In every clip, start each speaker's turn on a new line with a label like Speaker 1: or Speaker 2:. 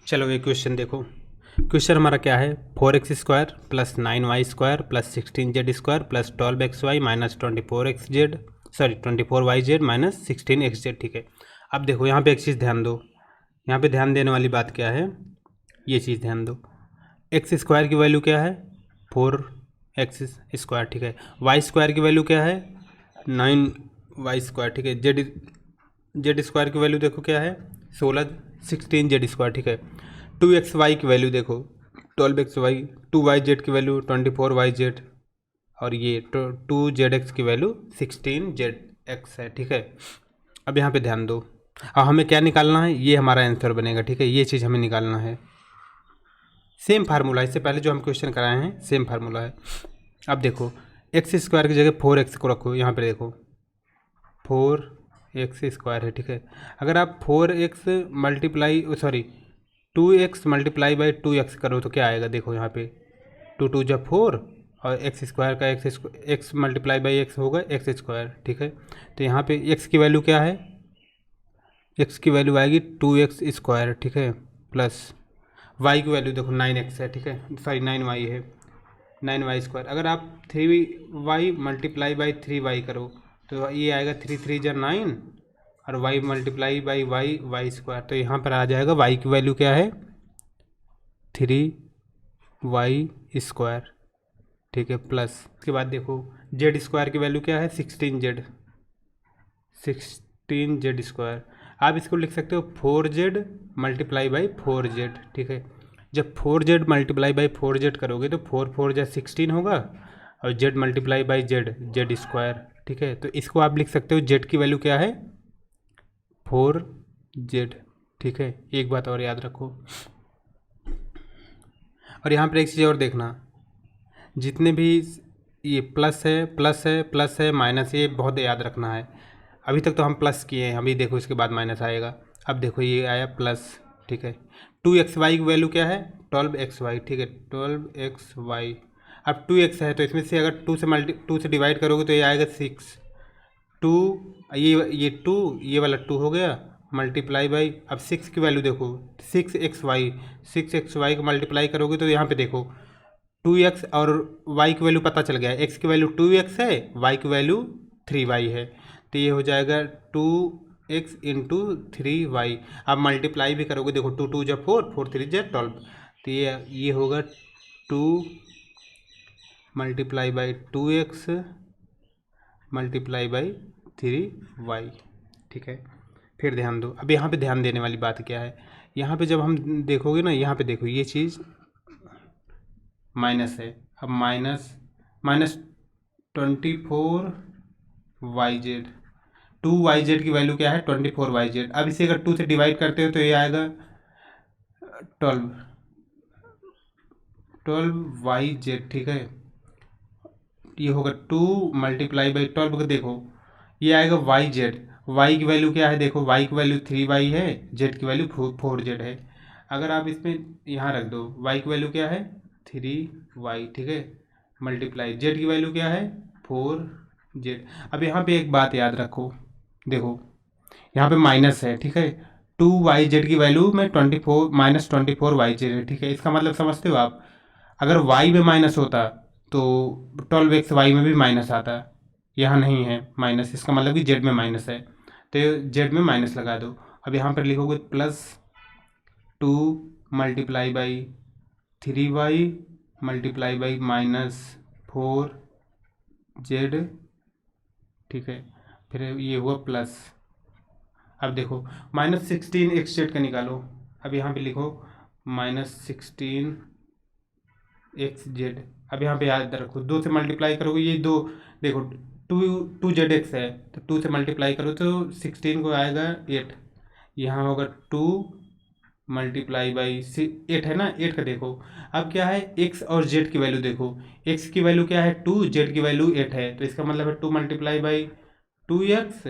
Speaker 1: चलो ये क्वेश्चन देखो। क्वेश्चन हमारा क्या है, 4x² plus 9y² plus 16z² plus 12xy minus 24xz, sorry 24yz minus 16xz। ठीक है, अब देखो यहाँ पे एक चीज़ ध्यान दो, यहाँ पे ध्यान देने वाली बात क्या है, ये चीज़ ध्यान दो। x² की वैल्यू क्या है, 4x²। ठीक है, y² की वैल्यू क्या है, 9y²। ठीक है, z² की वैल्यू देखो क्या है, 16 ठीक है। 2xy की वैल्यू देखो 12xy, 2yz की वैल्यू 24yz, और ये 2zx की वैल्यू 16zx है। ठीक है, अब यहाँ पे ध्यान दो, अब हमें क्या निकालना है, ये हमारा आंसर बनेगा। ठीक है, ये चीज़ हमें निकालना है। सेम फार्मूला, इससे पहले जो हम क्वेश्चन कराए हैं सेम फार्मूला है। अब देखो x² की जगह 4x को रखो, यहाँ पे देखो 4x² है। ठीक है, अगर आप 4x multiply sorry 2x multiply by 2x करो तो क्या आएगा, देखो यहाँ पे 2 जब 4 और x² का x मल्टीप्लाई बाई x होगा x²। ठीक है, तो यहाँ पे x की वैल्यू क्या है, x की वैल्यू आएगी 2x²। ठीक है, प्लस y की वैल्यू देखो 9x है। ठीक है, सॉरी 9y है, 9y²। अगर आप 3y मल्टीप्लाई बाई 3y करो तो ये आएगा 3 3 9, और y मल्टीप्लाई बाई y² तो यहाँ पर आ जाएगा y की वैल्यू क्या है 3y²। ठीक है, प्लस उसके बाद देखो z² की वैल्यू क्या है 16z²। आप इसको लिख सकते हो 4z मल्टीप्लाई बाई 4z। ठीक है, जब 4z मल्टीप्लाई बाई 4z करोगे तो 4 4 16 होगा, और z मल्टीप्लाई बाई z²। ठीक है, तो इसको आप लिख सकते हो z की वैल्यू क्या है 4z। ठीक है, एक बात और याद रखो, और यहाँ पर एक चीज़ और देखना, जितने भी ये प्लस है माइनस, ये बहुत याद रखना है। अभी तक तो हम प्लस किए हैं, अभी देखो इसके बाद माइनस आएगा। अब देखो ये आया प्लस। ठीक है, 2xy की वैल्यू क्या है 12xy। ठीक है, 12xy। अब 2x है तो इसमें से अगर 2 से डिवाइड करोगे तो ये आएगा 6। 2 ये 2 ये वाला 2 हो गया मल्टीप्लाई बाई, अब 6 की वैल्यू देखो 6xy, 6xy को मल्टीप्लाई करोगे तो यहाँ पे देखो 2x और y की वैल्यू पता चल गया है, x की वैल्यू 2x है, y की वैल्यू 3y है, तो ये हो जाएगा 2x इंटू 3y। आप मल्टीप्लाई भी करोगे देखो 2 जब 4, 4 3 जब 12, तो ये होगा 2 multiply by 2x multiply by 3y। ठीक है, फिर ध्यान दो, अब यहाँ पे ध्यान देने वाली बात क्या है, यहाँ पे जब हम देखोगे ना, यहाँ पे देखो ये चीज़ माइनस है। अब माइनस 24yz, 2yz की वैल्यू क्या है 24yz। अब इसे अगर 2 से डिवाइड करते हो तो ये आएगा 12yz। ठीक है, ये होगा 2 मल्टीप्लाई बाई 12 को देखो ये आएगा yz। y की वैल्यू क्या है देखो, y की वैल्यू 3y है, z की वैल्यू 4z है। अगर आप इसमें यहाँ रख दो y की वैल्यू क्या है 3y। ठीक है, मल्टीप्लाई z की वैल्यू क्या है 4z। अब यहाँ पे एक बात याद रखो, देखो यहाँ पे माइनस है। ठीक है, 2yz की वैल्यू में 24 माइनस 24yz है। ठीक है, इसका मतलब समझते हो आप, अगर y में माइनस होता तो 12xy में भी माइनस आता, यहाँ नहीं है माइनस, इसका मतलब कि z में माइनस है, तो z में माइनस लगा दो। अब यहाँ पर लिखोगे plus 2 multiply by 3y multiply by minus 4z। ठीक है, फिर ये हुआ प्लस। अब देखो माइनस 16xz का निकालो, अब यहाँ पे लिखो -16xz। अब यहाँ पे याद रखो 2 से मल्टीप्लाई करोगे, ये 2 देखो 2zx है तो 2 से मल्टीप्लाई करो तो 16 को आएगा 8, यहाँ होगा 2 मल्टीप्लाई बाई 8 है ना, 8 का देखो। अब क्या है x और z की वैल्यू देखो, x की वैल्यू क्या है 2, z की वैल्यू 8 है, तो इसका मतलब है 2 multiply by 2x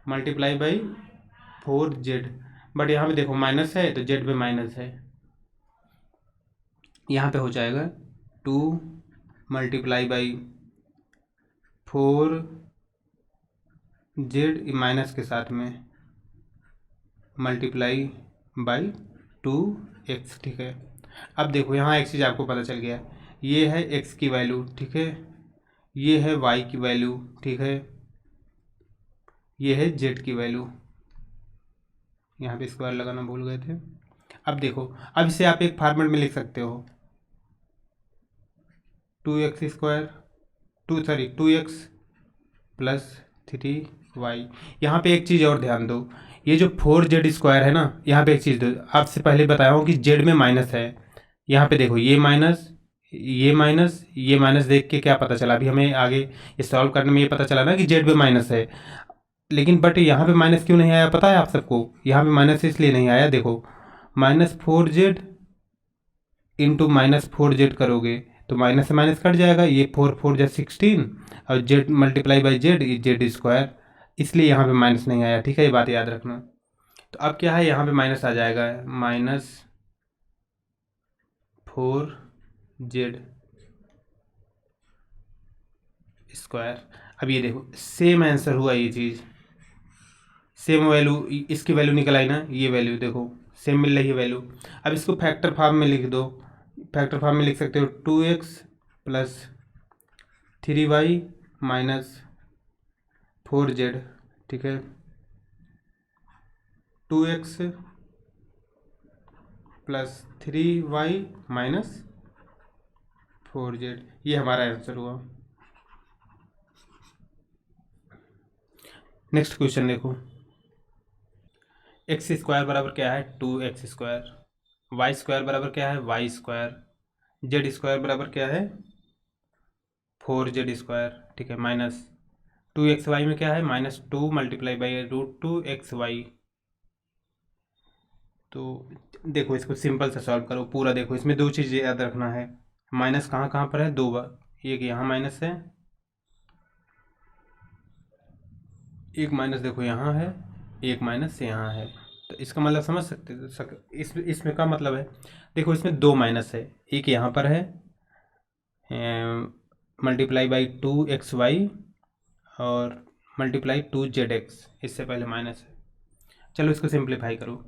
Speaker 1: multiply by 4z। But यहाँ पे देखो माइनस है तो z पे माइनस है, यहाँ पे हो जाएगा 2 मल्टीप्लाई बाई 4z माइनस के साथ में मल्टीप्लाई बाई 2x, ठीक है। अब देखो यहाँ एक चीज़ आपको पता चल गया, ये है x की वैल्यू, ठीक है, ये है y की वैल्यू, ठीक है, ये है z की वैल्यू। यहाँ पे स्क्वायर लगाना भूल गए थे। अब देखो, अब इसे आप एक फॉर्मेट में लिख सकते हो, 2x प्लस 3y। यहाँ पे एक चीज़ और ध्यान दो, ये जो 4z² है ना, यहाँ पे एक चीज़ दो, आपसे पहले बताया हूँ कि z में माइनस है। यहाँ पे देखो ये माइनस, ये माइनस, ये माइनस, देख के क्या पता चला, अभी हमें आगे ये सॉल्व करने में ये पता चला ना कि z में माइनस है। लेकिन बट यहाँ पे माइनस क्यों नहीं आया पता है आप सबको? यहाँ पे माइनस इसलिए नहीं आया, देखो -4z इंटू -4z करोगे तो माइनस से माइनस कट जाएगा, ये 4×4 = 16 और z multiply by Z, z², इसलिए यहाँ पे माइनस नहीं आया, ठीक है, ये बात याद रखना। तो अब क्या है, यहाँ पे माइनस आ जाएगा, -4z²। अब ये देखो सेम आंसर हुआ, ये चीज़ सेम वैल्यू, इसकी वैल्यू निकल आई ना, ये वैल्यू देखो सेम मिल रही है वैल्यू। अब इसको फैक्टर फॉर्म में लिख दो, फैक्टर फॉर्म में लिख सकते हो 2x plus 3y minus 4z, ठीक है, 2x plus 3y minus 4z, ये हमारा आंसर हुआ। नेक्स्ट क्वेश्चन देखो, x² बराबर क्या है 2x², y² बराबर क्या है y², z² बराबर क्या है 4z², ठीक है, माइनस 2xy में क्या है -2 मल्टीप्लाई बाई √2xy। तो देखो इसको सिंपल से सॉल्व करो पूरा, देखो इसमें दो चीज़ें याद रखना है, माइनस कहाँ कहाँ पर है, दो बार, एक यहाँ माइनस है, एक माइनस देखो यहाँ है, एक माइनस यहाँ है। तो इसका मतलब समझ सकते इसमें का मतलब है, देखो इसमें दो माइनस है, एक यहाँ पर है मल्टीप्लाई बाई 2xy और मल्टीप्लाई 2zx, इससे पहले माइनस है। चलो इसको सिंप्लीफाई करो,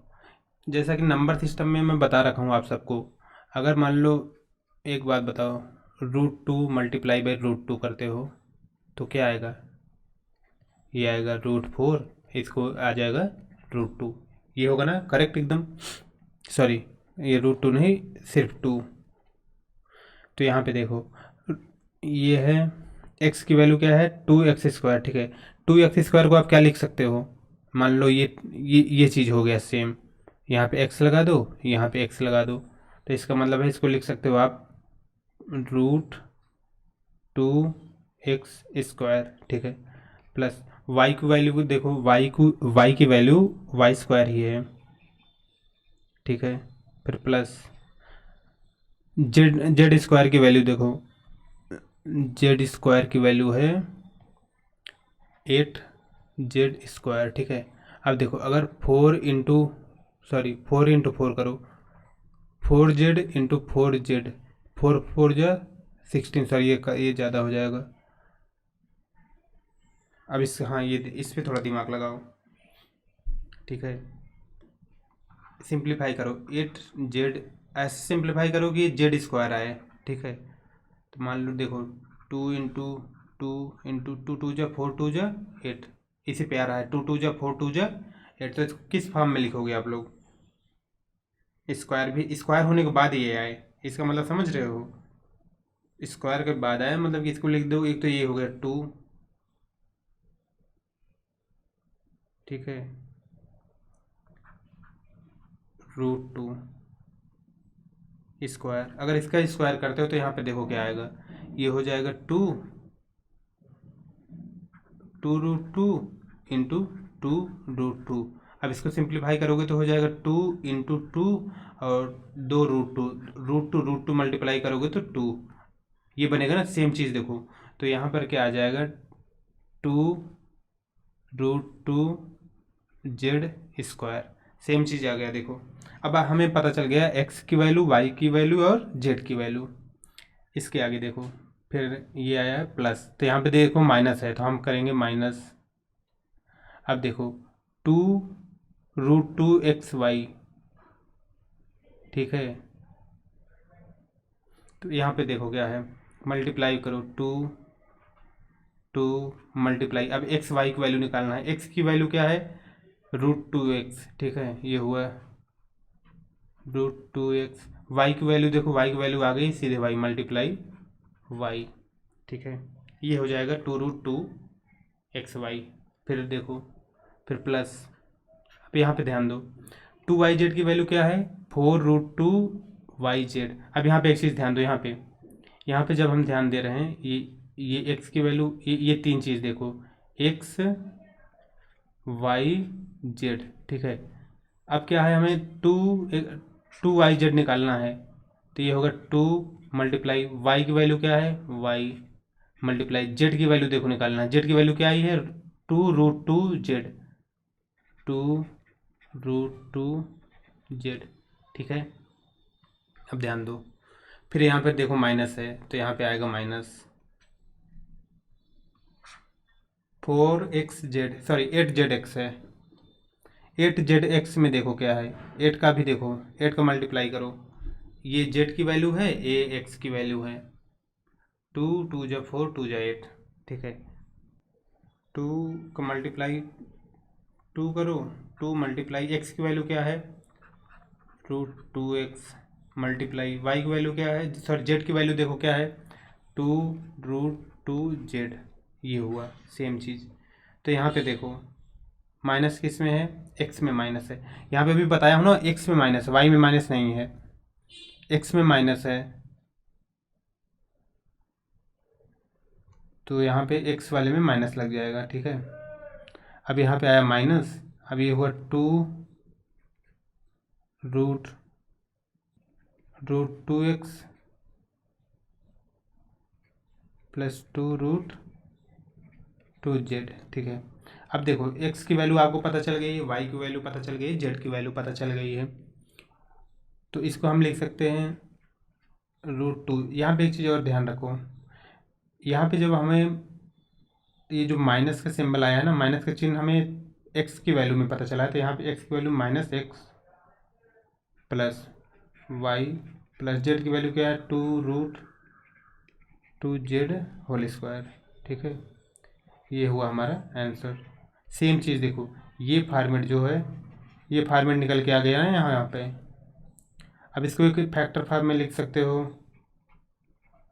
Speaker 1: जैसा कि नंबर सिस्टम में मैं बता रखा हूँ आप सबको। अगर मान लो एक बात बताओ, √2 मल्टीप्लाई बाई √2 करते हो तो क्या आएगा, ये आएगा √4, इसको आ जाएगा √2, ये होगा ना करेक्ट एकदम, सॉरी ये √2 नहीं, सिर्फ 2। तो यहाँ पे देखो ये है x की वैल्यू क्या है 2x², ठीक है, 2x² को आप क्या लिख सकते हो, मान लो ये चीज़ हो गया सेम, यहाँ पे x लगा दो, यहाँ पे x लगा दो, तो इसका मतलब है इसको लिख सकते हो आप √2x², ठीक है, प्लस y की वैल्यू को देखो, y की वैल्यू y² ही है, ठीक है, फिर प्लस z² की वैल्यू देखो, z² की वैल्यू है 8z², ठीक है। अब देखो अगर 4 इंटू 4 करो, 4z इंटू 4z, 4×4 = 16, सॉरी ये ज़्यादा हो जाएगा। अब इस हाँ ये इस पर थोड़ा दिमाग लगाओ, ठीक है, सिंप्लीफाई करो 8z, ऐसे सिंप्लीफाई करो कि z² आए, ठीक है। तो मान लो देखो 2 इंटू 2 × 4 2 × 8, इसी पे आ रहा है 2 2 × 4 2 × 8। तो इसको किस फॉर्म में लिखोगे आप लोग, स्क्वायर भी स्क्वायर होने के बाद ये आए, इसका मतलब समझ रहे हो, स्क्वायर के बाद आए मतलब कि इसको लिख दो, एक तो ये हो गया 2, ठीक है, √2 अगर इसका स्क्वायर करते हो तो यहाँ पे देखो क्या आएगा, ये हो जाएगा 2 √2 इंटू 2 √2। अब इसको सिंप्लीफाई करोगे तो हो जाएगा 2 इंटू 2 और 2 √2 मल्टीप्लाई करोगे तो 2, ये बनेगा ना सेम चीज़ देखो। तो यहाँ पर क्या आ जाएगा 2√2z², सेम चीज़ आ गया देखो। अब हमें पता चल गया x की वैल्यू, y की वैल्यू और z की वैल्यू। इसके आगे देखो फिर ये आया है प्लस, तो यहाँ पे देखो माइनस है तो हम करेंगे माइनस। अब देखो 2√2xy ठीक है। तो यहाँ पे देखो क्या है, मल्टीप्लाई करो, टू मल्टीप्लाई, अब एक्स वाई की वैल्यू निकालना है। एक्स की वैल्यू क्या है, √2x, ठीक है, ये हुआ √2x। वाई की वैल्यू देखो, वाई की वैल्यू आ गई, सीधे वाई मल्टीप्लाई वाई, ठीक है, ये हो जाएगा 2√2xy। फिर देखो, फिर प्लस, अब यहाँ पे ध्यान दो, 2yz की वैल्यू क्या है, 4√2yz। अब यहाँ पे एक चीज़ ध्यान दो, यहाँ पे जब हम ध्यान दे रहे हैं, ये x की वैल्यू, ये तीन चीज़ देखो, x y z, ठीक है। अब क्या है, हमें 2yz निकालना है, तो ये होगा 2 मल्टीप्लाई y की वैल्यू क्या है, y मल्टीप्लाई z की वैल्यू देखो निकालना है। z की वैल्यू क्या आई है, 2√2z, 2√2z, ठीक है। अब ध्यान दो, फिर यहाँ पे देखो माइनस है, तो यहाँ पे आएगा -4xz, सॉरी 8zx है। 8zx में देखो क्या है, 8 का भी देखो, 8 का मल्टीप्लाई करो, ये z की वैल्यू है, ये x की वैल्यू है, 2 जा 4, 2 जा 8, ठीक है। 2 का मल्टीप्लाई 2 करो, 2 मल्टीप्लाई एक्स की वैल्यू क्या है, √2x, मल्टीप्लाई वाई की वैल्यू क्या है, सॉरी जेड की वैल्यू देखो क्या है, 2√2z, ये हुआ सेम चीज़। तो यहाँ पे देखो माइनस किस में है, एक्स में माइनस है। यहाँ पे भी बताया हूँ ना, एक्स में माइनस है, वाई में माइनस नहीं है, एक्स में माइनस है, तो यहाँ पे एक्स वाले में माइनस लग जाएगा, ठीक है। अब यहाँ पे आया माइनस, अब ये हुआ 2√2x प्लस 2√2z, ठीक है। अब देखो x की वैल्यू आपको पता चल गई है, y की वैल्यू पता चल गई है, z की वैल्यू पता चल गई है, तो इसको हम लिख सकते हैं √2। यहाँ पे एक चीज़ और ध्यान रखो, यहाँ पे जब हमें ये जो माइनस का सिंबल आया है ना, माइनस का चिन्ह हमें x की वैल्यू में पता चला है, तो यहाँ पे x की value -x plus y plus z की वैल्यू क्या है, 2√2z होल स्क्वायर, ठीक है। ये हुआ हमारा आंसर। सेम चीज़ देखो, ये फॉर्मेट जो है, ये फॉर्मेट निकल के आ गया है यहाँ पे। अब इसको एक फैक्टर फॉर्म में लिख सकते हो,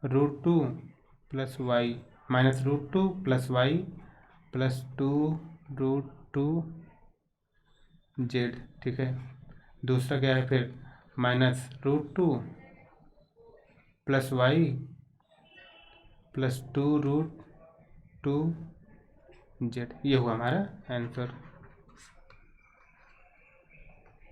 Speaker 1: √2 plus y minus √2 plus y plus 2√2z, ठीक है। दूसरा क्या है फिर, -√2 प्लस वाई प्लस 2√2z, ये हुआ हमारा आंसर।